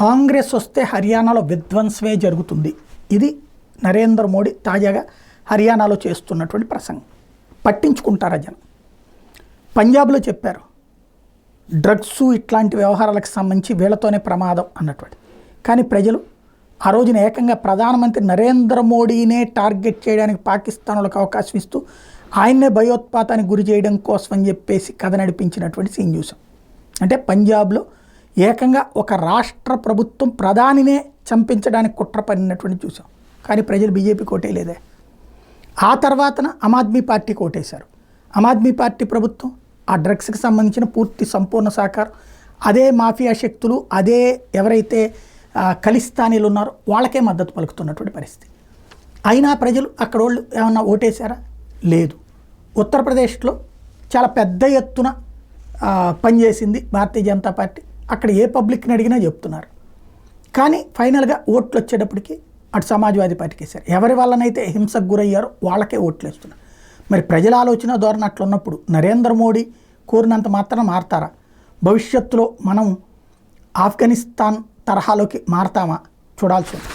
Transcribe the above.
కాంగ్రెస్ వస్తే హర్యానాలో విధ్వంసమే జరుగుతుంది. ఇది నరేంద్ర మోడీ తాజాగా హర్యానాలో చేస్తున్నటువంటి ప్రసంగం. పట్టించుకుంటారా జనం? పంజాబ్లో చెప్పారు డ్రగ్స్ ఇట్లాంటి వ్యవహారాలకు సంబంధించి వీళ్ళతోనే ప్రమాదం అన్నటువంటి. కానీ ప్రజలు ఆ రోజున ఏకంగా ప్రధానమంత్రి నరేంద్ర మోడీనే టార్గెట్ చేయడానికి పాకిస్తాన్లకు అవకాశం ఇస్తూ ఆయన్నే భయోత్పాతానికి గురి చేయడం కోసం అని చెప్పేసి కథ నడిపించినటువంటి సీన్ చూసాం. అంటే పంజాబ్లో ఏకంగా ఒక రాష్ట్ర ప్రభుత్వం ప్రధానినే చంపించడానికి కుట్ర పడినటువంటి చూసాం. కానీ ప్రజలు బీజేపీకి ఓటేయలేదే. ఆ తర్వాతన ఆమ్ ఆద్మీ పార్టీకి ఓటేశారు. ఆమ్ ఆద్మీ పార్టీ ప్రభుత్వం ఆ డ్రగ్స్కి సంబంధించిన పూర్తి సంపూర్ణ సహకారం, అదే మాఫియా శక్తులు, అదే ఎవరైతే ఖలిస్తానీలు ఉన్నారో వాళ్ళకే మద్దతు పలుకుతున్నటువంటి పరిస్థితి. అయినా ప్రజలు అక్కడ వాళ్ళు ఏమన్నా ఓటేశారా? లేదు. ఉత్తరప్రదేశ్లో చాలా పెద్ద ఎత్తున పనిచేసింది భారతీయ జనతా పార్టీ. అక్కడ ఏ పబ్లిక్ని అడిగినా చెప్తున్నారు. కానీ ఫైనల్గా ఓట్లు వచ్చేటప్పటికి అటు సమాజ్వాదీ పార్టీకి వేశారు. ఎవరి వల్లనైతే హింసకు గురయ్యారో వాళ్ళకే ఓట్లు వేస్తున్నారు. మరి ప్రజల ఆలోచన ధోరణి అట్లా ఉన్నప్పుడు నరేంద్ర మోడీ కోరినంత మాత్రం మారతారా? భవిష్యత్తులో మనం ఆఫ్ఘనిస్తాన్ తరహాలోకి మారతామా? చూడాల్సి ఉంది.